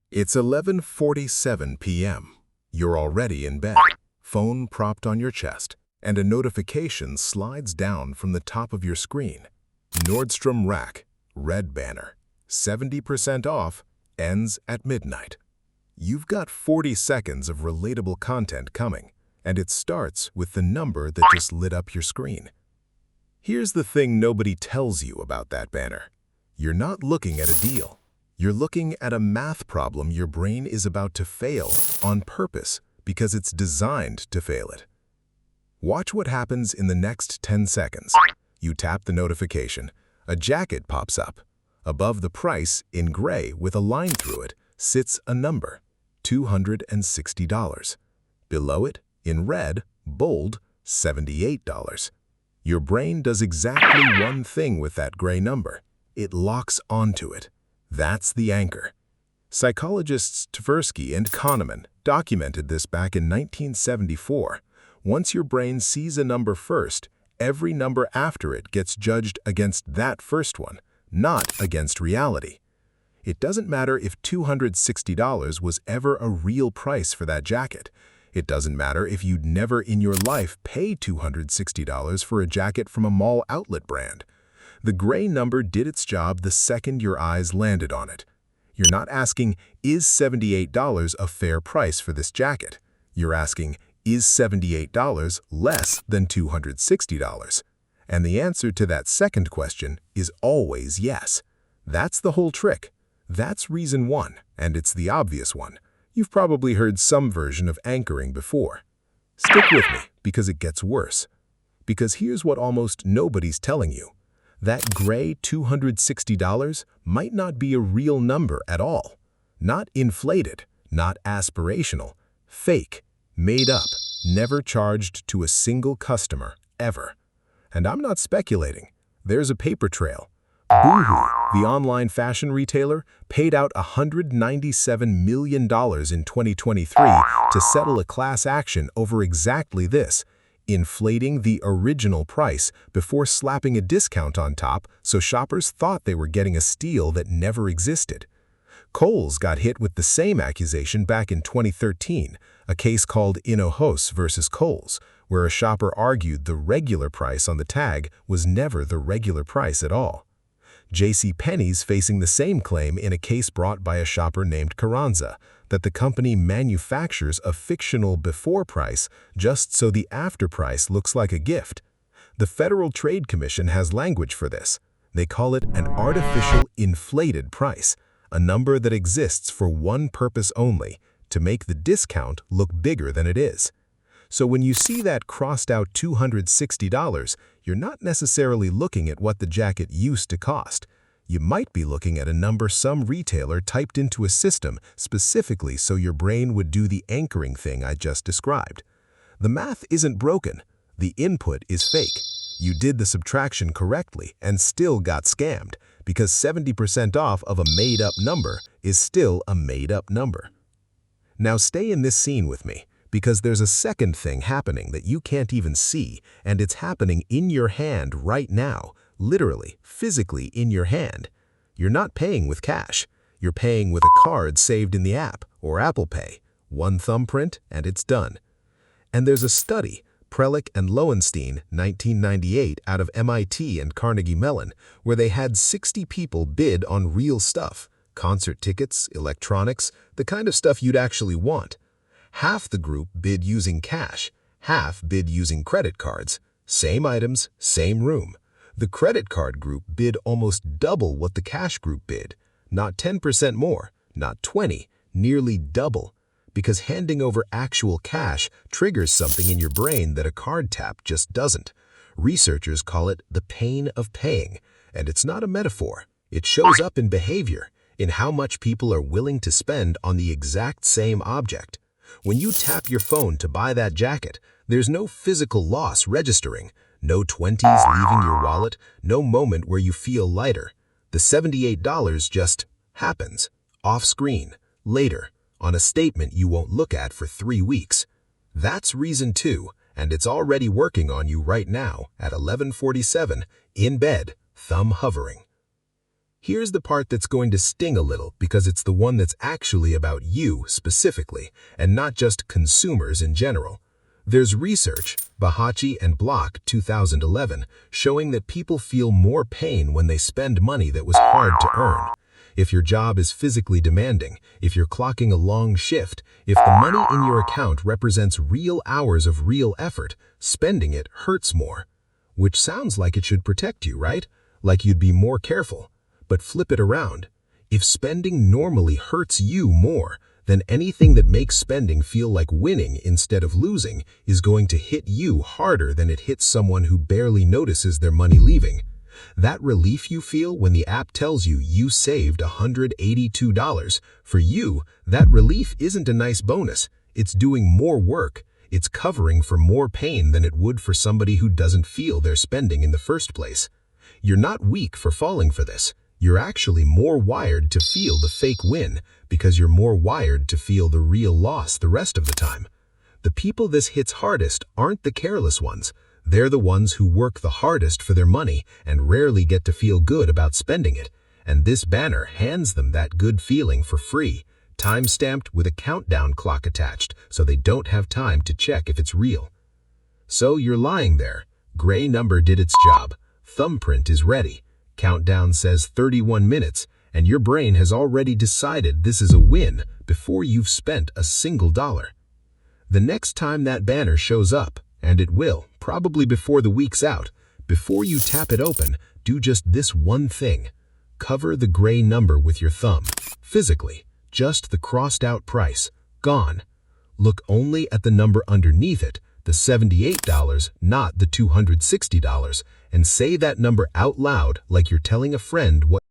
It's 11:47 p.m. You're already in bed, phone propped on your chest, and a notification slides down from the top of your screen. Nordstrom Rack, red banner, 70% off, ends at midnight. You've got 40 seconds of relatable content coming, and it starts with the number that just lit up your screen. Here's the thing nobody tells you about that banner. You're not looking at a deal. You're looking at a math problem your brain is about to fail on purpose because it's designed to fail it. Watch what happens in the next 10 seconds. You tap the notification. A jacket pops up. Above the price, in gray with a line through it, sits a number, $260. Below it, in red, bold, $78. Your brain does exactly one thing with that gray number. It locks onto it. That's the anchor. Psychologists Tversky and Kahneman documented this back in 1974. Once your brain sees a number first, every number after it gets judged against that first one, not against reality. It doesn't matter if $260 was ever a real price for that jacket. It doesn't matter if you'd never in your life pay $260 for a jacket from a mall outlet brand. The gray number did its job the second your eyes landed on it. You're not asking, is $78 a fair price for this jacket? You're asking, is $78 less than $260? And the answer to that second question is always yes. That's the whole trick. That's reason one, and it's the obvious one. You've probably heard some version of anchoring before. Stick with me, because it gets worse. Because here's what almost nobody's telling you. That gray $260 might not be a real number at all. Not inflated, not aspirational, fake, made up, never charged to a single customer, ever. And I'm not speculating. There's a paper trail. Boohoo, the online fashion retailer, paid out $197 million in 2023 to settle a class action over exactly this, inflating the original price before slapping a discount on top so shoppers thought they were getting a steal that never existed. Kohl's got hit with the same accusation back in 2013, a case called Inohos versus Kohl's, where a shopper argued the regular price on the tag was never the regular price at all. JCPenney's facing the same claim in a case brought by a shopper named Carranza, that the company manufactures a fictional before price just so the after price looks like a gift. The Federal Trade Commission has language for this. They call it an artificial inflated price, a number that exists for one purpose only, to make the discount look bigger than it is. So when you see that crossed out $260, you're not necessarily looking at what the jacket used to cost. You might be looking at a number some retailer typed into a system specifically so your brain would do the anchoring thing I just described. The math isn't broken. The input is fake. You did the subtraction correctly and still got scammed because 70% off of a made-up number is still a made-up number. Now stay in this scene with me, because there's a second thing happening that you can't even see, and it's happening in your hand right now, literally, physically in your hand. You're not paying with cash. You're paying with a card saved in the app or Apple Pay. One thumbprint and it's done. And there's a study, Prelick and Lowenstein, 1998, out of MIT and Carnegie Mellon, where they had 60 people bid on real stuff, concert tickets, electronics, the kind of stuff you'd actually want. Half the group bid using cash, half bid using credit cards. Same items, same room. The credit card group bid almost double what the cash group bid. Not 10% more, not 20, nearly double. Because handing over actual cash triggers something in your brain that a card tap just doesn't. Researchers call it the pain of paying, and it's not a metaphor. It shows up in behavior, in how much people are willing to spend on the exact same object. When you tap your phone to buy that jacket, there's no physical loss registering, no 20s leaving your wallet, no moment where you feel lighter. The $78 just happens, off-screen, later, on a statement you won't look at for 3 weeks. That's reason two, and it's already working on you right now at 11:47, in bed, thumb hovering. Here's the part that's going to sting a little because it's the one that's actually about you specifically, and not just consumers in general. There's research, Bahachi and Block 2011, showing that people feel more pain when they spend money that was hard to earn. If your job is physically demanding, if you're clocking a long shift, if the money in your account represents real hours of real effort, spending it hurts more. Which sounds like it should protect you, right? Like you'd be more careful. But flip it around. If spending normally hurts you more, then anything that makes spending feel like winning instead of losing is going to hit you harder than it hits someone who barely notices their money leaving. That relief you feel when the app tells you saved $182, for you, that relief isn't a nice bonus. It's doing more work. It's covering for more pain than it would for somebody who doesn't feel they're spending in the first place. You're not weak for falling for this. You're actually more wired to feel the fake win because you're more wired to feel the real loss the rest of the time. The people this hits hardest aren't the careless ones. They're the ones who work the hardest for their money and rarely get to feel good about spending it. And this banner hands them that good feeling for free, time-stamped with a countdown clock attached so they don't have time to check if it's real. So you're lying there. Gray number did its job. Thumbprint is ready. Countdown says 31 minutes, and your brain has already decided this is a win before you've spent a single dollar. The next time that banner shows up, and it will, probably before the week's out, before you tap it open, do just this one thing. Cover the gray number with your thumb. Physically, just the crossed-out price. Gone. Look only at the number underneath it, the $78, not the $260, and say that number out loud like you're telling a friend what